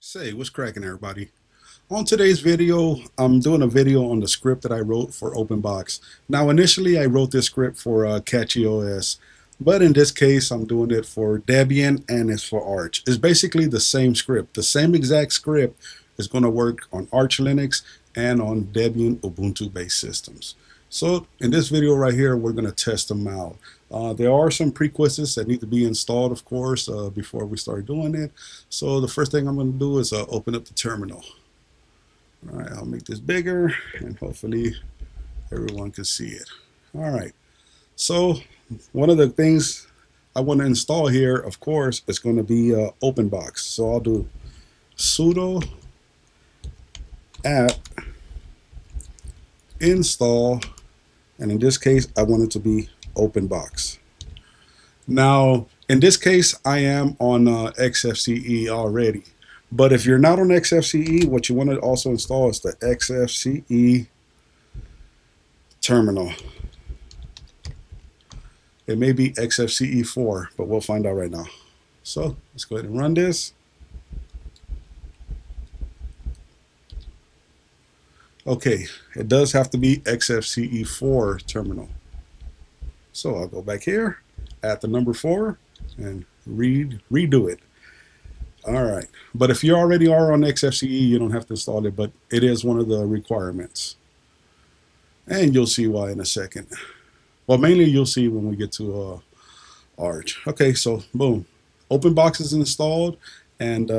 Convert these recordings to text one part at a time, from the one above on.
Say, what's cracking, everybody? On today's video, I'm doing a video on the script that I wrote for Openbox. Now, initially, I wrote this script for CatchyOS, but in this case, I'm doing it for Debian and it's for Arch. It's basically the same script. The same exact script is going to work on ArchLinux and on Debian Ubuntu-based systems. So in this video right here, we're going to test them out. There are some prerequisites that need to be installed, of course, before we start doing it. So the first thing I'm going to do is open up the terminal. All right, I'll make this bigger and hopefully everyone can see it. All right, so one of the things I want to install here, of course, is going to be Openbox. So I'll do sudo apt install, and in this case, I want it to be Openbox. Now, in this case, I am on XFCE already. But if you're not on XFCE, what you want to also install is the XFCE terminal. It may be XFCE 4, but we'll find out right now. So let's go ahead and run this. Okay, it does have to be XFCE 4 terminal. So I'll go back here, add the number 4, and redo it. All right, but if you already are on XFCE, you don't have to install it, but it is one of the requirements. And you'll see why in a second. Well, mainly you'll see when we get to Arch. Okay, so boom, Openbox is installed, and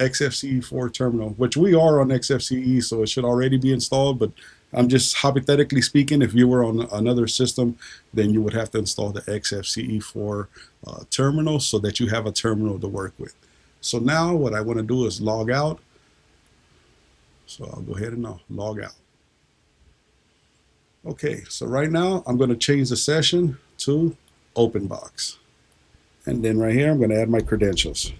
XFCE 4 terminal, which we are on XFCE, so it should already be installed, but I'm just hypothetically speaking, if you were on another system, then you would have to install the XFCE 4 terminal so that you have a terminal to work with. So now what I want to do is log out. So I'll go ahead and log out. Okay, so right now I'm going to change the session to Openbox. And then right here, I'm going to add my credentials.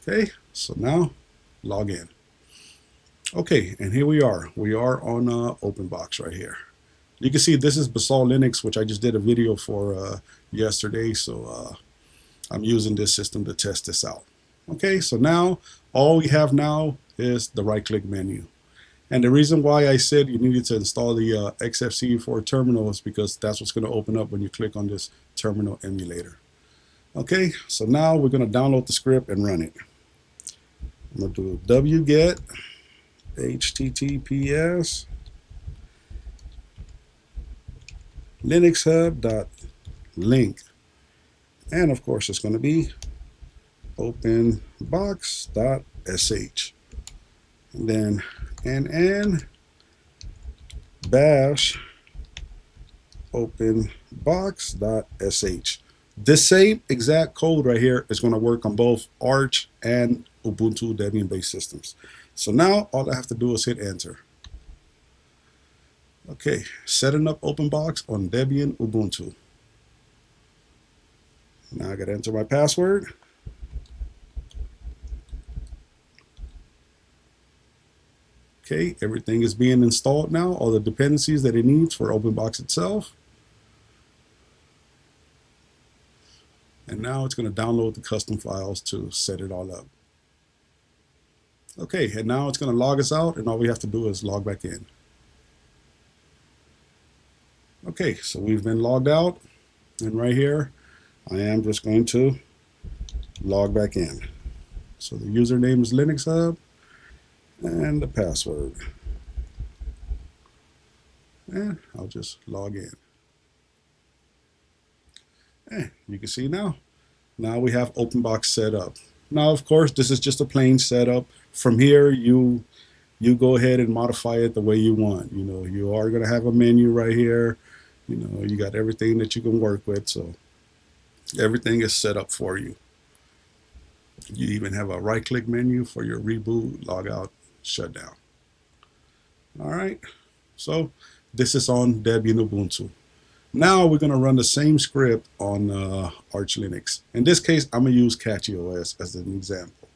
Okay, so now log in. Okay, and here we are. We are on Openbox right here. You can see this is Basalt Linux, which I just did a video for yesterday. So I'm using this system to test this out. Okay, so now all we have now is the right-click menu. And the reason why I said you needed to install the XFCE4 terminal is because that's what's going to open up when you click on this terminal emulator. Okay, so now we're going to download the script and run it. I'm going to do wget https linuxhub.link, and of course it's going to be openbox.sh, and then nn bash openbox.sh. This same exact code right here is going to work on both Arch and Ubuntu Debian-based systems. So now all I have to do is hit enter. Okay, setting up Openbox on Debian Ubuntu. Now I got to enter my password. Okay, everything is being installed now, all the dependencies that it needs for Openbox itself. And now it's going to download the custom files to set it all up. Okay, and now it's going to log us out, and all we have to do is log back in. Okay, so we've been logged out, and right here, I am just going to log back in. So the username is LinuxHub, and the password. And I'll just log in. And you can see now we have Openbox set up. Now, of course, this is just a plain setup. From here, you go ahead and modify it the way you want. You know, you are going to have a menu right here. You know, you got everything that you can work with. So everything is set up for you. You even have a right-click menu for your reboot, logout, shutdown. All right. So this is on Debian Ubuntu. Now we're going to run the same script on Arch Linux. In this case, I'm going to use CatchyOS as an example.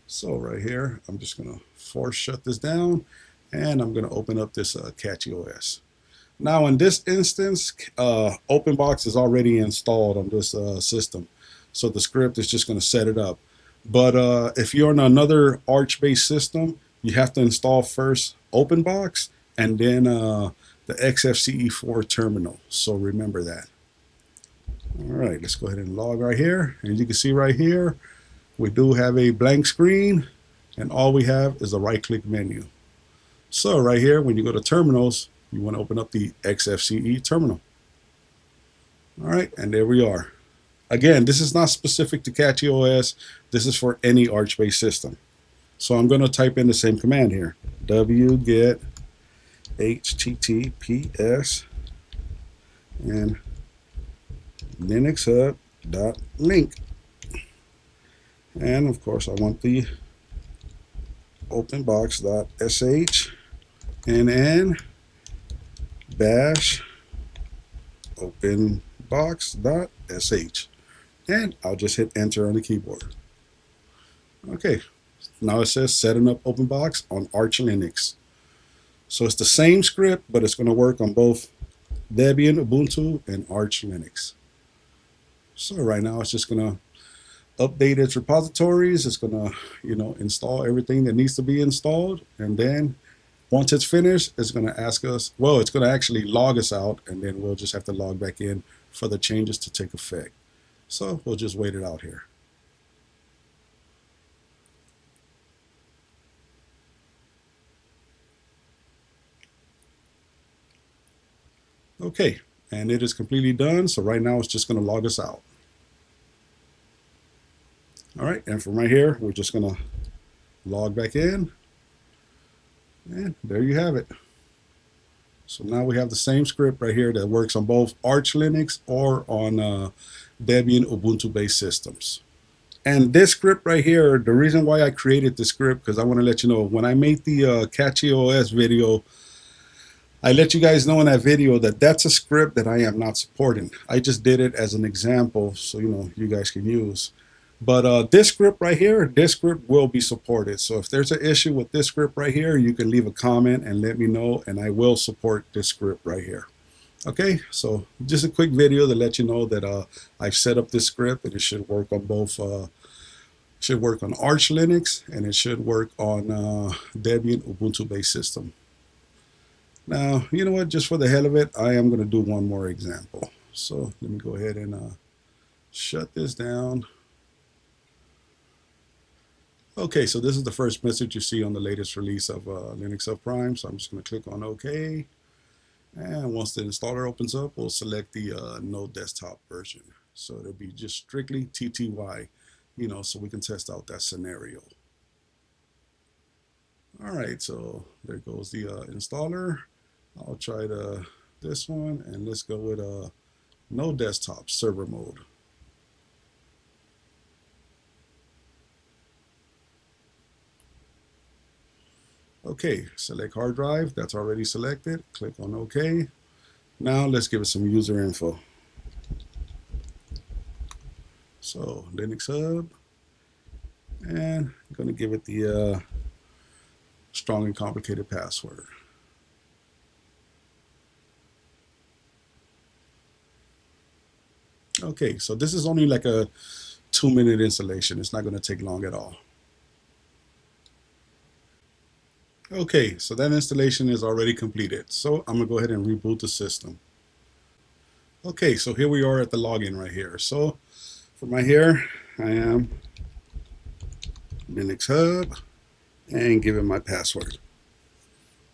So right here, I'm just going to force shut this down, and I'm going to open up this CatchyOS. Now in this instance, Openbox is already installed on this system. So the script is just going to set it up. But if you're on another Arch-based system, you have to install first Openbox and then the XFCE4 terminal. So remember that. All right, let's go ahead and log right here. And you can see right here, we do have a blank screen and all we have is a right-click menu. So right here, when you go to terminals, you want to open up the XFCE terminal. All right, and there we are. Again, this is not specific to CatchyOS. This is for any Arch-based system. So I'm going to type in the same command here. wget https and linuxhub.link. And of course, I want the openbox.sh and bash openbox.sh, and I'll just hit enter on the keyboard. Okay, now it says setting up Openbox on ArchLinux. So it's the same script, but it's going to work on both Debian, Ubuntu, and ArchLinux. So right now it's just going to update its repositories. It's going to, install everything that needs to be installed, and then once it's finished, it's going to ask us, well, it's going to actually log us out, and then we'll just have to log back in for the changes to take effect. So we'll just wait it out here. Okay, and it is completely done. So right now it's just going to log us out. All right, and from right here, we're just going to log back in. And there you have it. So now we have the same script right here that works on both ArchLinux or on Debian Ubuntu-based systems. And this script right here, the reason why I created this script, because I want to let you know, when I made the CatchyOS video, I let you guys know in that video that that's a script that I am not supporting. I just did it as an example so you guys can use. But this script right here, this script will be supported. So if there's an issue with this script right here, you can leave a comment and let me know, and I will support this script right here. Okay, so just a quick video to let you know that I've set up this script, and it should work on both. Should work on ArchLinux, and it should work on Debian Ubuntu-based system. Now, you know what? Just for the hell of it, I am going to do one more example. So let me go ahead and shut this down. Okay, so this is the first message you see on the latest release of LinuxHub Prime. So I'm just going to click on OK. And once the installer opens up, we'll select the no desktop version. So it'll be just strictly TTY, so we can test out that scenario. All right, so there goes the installer. I'll try this one, and let's go with no desktop server mode. Okay, select hard drive. That's already selected. Click on OK. Now let's give it some user info. So LinuxHub, and I'm going to give it the strong and complicated password. Okay, so this is only like a 2-minute installation. It's not going to take long at all. Okay, so that installation is already completed. So I'm going to go ahead and reboot the system. Okay, so here we are at the login right here. So from right here, I am LinuxHub and give it my password.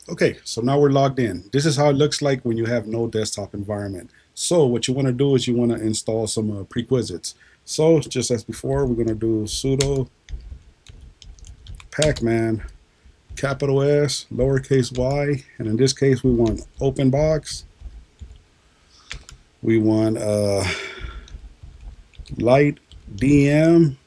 Okay, so now we're logged in. This is how it looks like when you have no desktop environment. So what you want to do is you want to install some prerequisites. So just as before, we're going to do sudo pacman capital S, lowercase y, and in this case we want Openbox. We want lightdm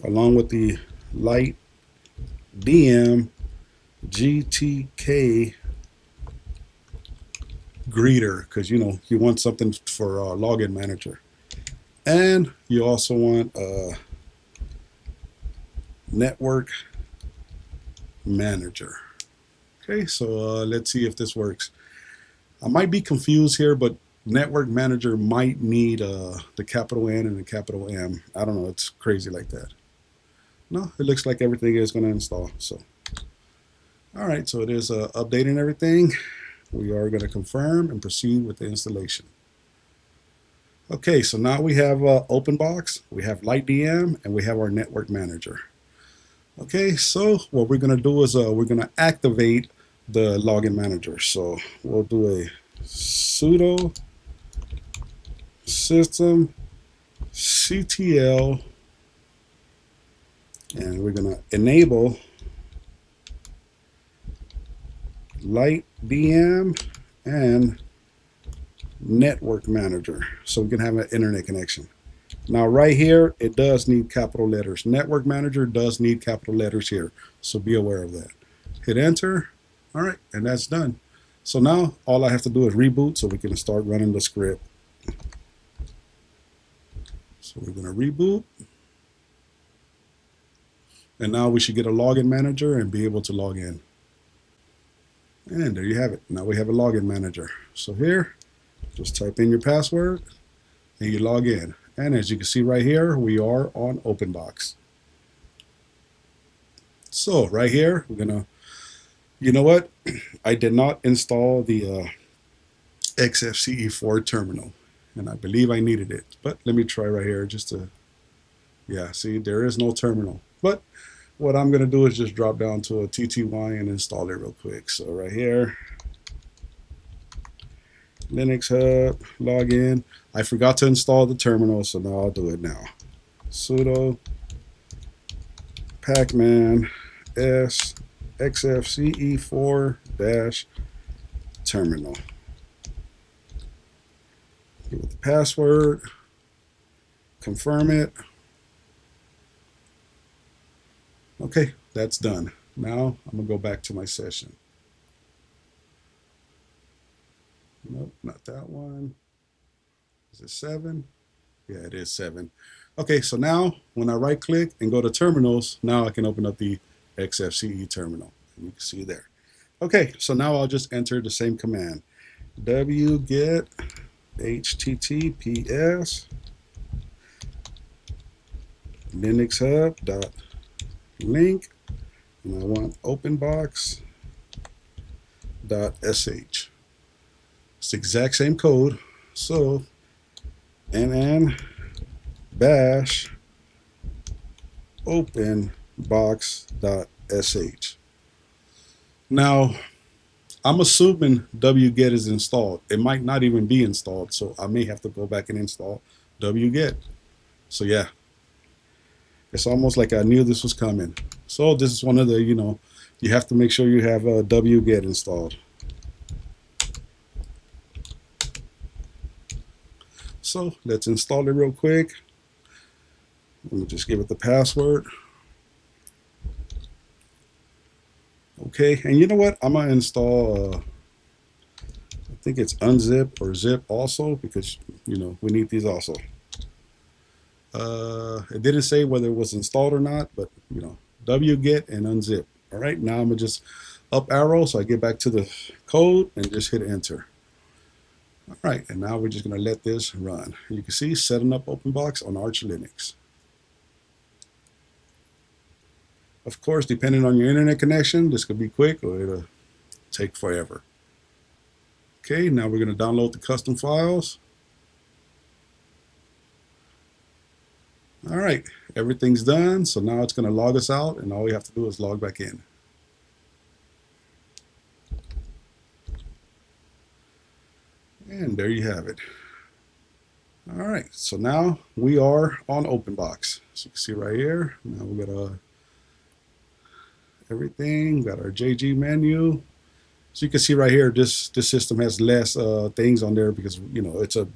along with the lightdm-gtk-greeter, because you want something for login manager, and you also want NetworkManager. Okay, so let's see if this works. I might be confused here, but Network Manager might need the capital N and the capital M. I don't know. It's crazy like that. No, it looks like everything is going to install. So, all right. So it is updating everything. We are going to confirm and proceed with the installation. Okay, so now we have Openbox, we have lightdm, and we have our Network Manager. Okay, so what we're going to do is we're going to activate the login manager. So we'll do a sudo systemctl, and we're going to enable lightdm and Network Manager so we can have an internet connection. Now right here, it does need capital letters. Network Manager does need capital letters here, so be aware of that. Hit enter. All right, and that's done. So now all I have to do is reboot so we can start running the script. So we're going to reboot. And now we should get a login manager and be able to log in. And there you have it. Now we have a login manager. So here, just type in your password and you log in. And as you can see right here, we are on Openbox. So right here, we're gonna, you know what? I did not install the XFCE4 terminal, and I believe I needed it. But let me try right here just to, yeah, see, there is no terminal. But what I'm gonna do is just drop down to a TTY and install it real quick. So right here, LinuxHub, login. I forgot to install the terminal, so now I'll do it now. Sudo pacman s xfce4-terminal. Give it the password, confirm it. Okay, that's done. Now I'm gonna go back to my session. Nope, not that one. Is it 7? Yeah, it is 7. Okay, so now when I right click and go to terminals, now I can open up the XFCE terminal. And you can see there. Okay, so now I'll just enter the same command. wget https linuxhub.link, and I want openbox.sh. It's the exact same code. So nn bash openbox.sh. Now, I'm assuming wget is installed. It might not even be installed, so I may have to go back and install wget. So yeah, it's almost like I knew this was coming. So this is one of the, you have to make sure you have wget installed. So let's install it real quick. Let me just give it the password. Okay, and you know what? I'm gonna install, I think it's unzip or zip also, because we need these also. It didn't say whether it was installed or not, but wget and unzip. All right, now I'm gonna just up arrow so I get back to the code and just hit enter. All right, and now we're just going to let this run. You can see setting up Openbox on ArchLinux. Of course, depending on your internet connection, this could be quick or it'll take forever. Okay, now we're going to download the custom files. All right, everything's done. So now it's going to log us out, and all we have to do is log back in. And there you have it. All right, so now we are on Openbox. So you can see right here, now we got everything, got our JG menu. So you can see right here, this system has less things on there because it's a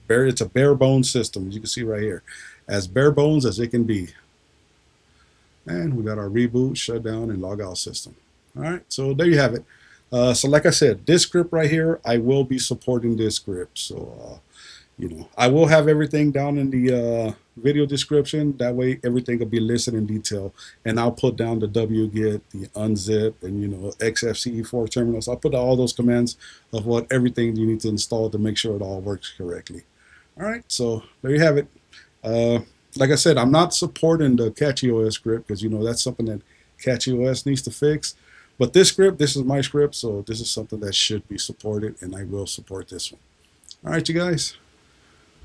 bare bones system. As you can see right here, as bare bones as it can be. And we got our reboot, shutdown, and log out system. All right, so there you have it. So like I said, this script right here, I will be supporting this script. So, I will have everything down in the video description. That way everything will be listed in detail. And I'll put down the wget, the unzip, and xfce4 terminals. I'll put all those commands of what everything you need to install to make sure it all works correctly. All right, so there you have it. Like I said, I'm not supporting the CatchyOS script because that's something that CatchyOS needs to fix. But this script, this is my script, so this is something that should be supported, and I will support this one. All right, you guys.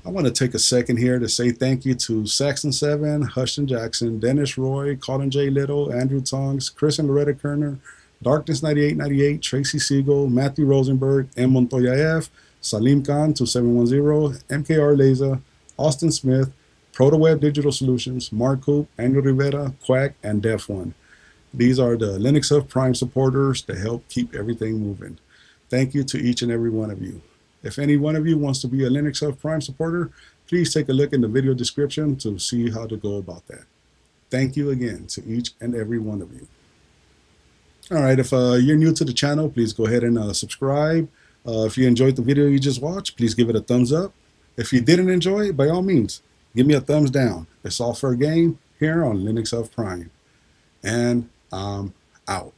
I want to take a second here to say thank you to Saxon7, Hushton Jackson, Dennis Roy, Colin J. Little, Andrew Tongs, Chris and Loretta Kerner, Darkness9898, Tracy Siegel, Matthew Rosenberg, M. Montoya F., Salim Khan 2710, MKR Leza, Austin Smith, ProtoWeb Digital Solutions, Mark Coop, Andrew Rivera, Quack, and Def1. These are the LinuxHub Prime supporters to help keep everything moving. Thank you to each and every one of you. If any one of you wants to be a LinuxHub Prime supporter, please take a look in the video description to see how to go about that. Thank you again to each and every one of you. All right, if you're new to the channel, please go ahead and subscribe. If you enjoyed the video you just watched, please give it a thumbs up. If you didn't enjoy it, by all means, give me a thumbs down. It's all fair game here on LinuxHub Prime. And I'm out.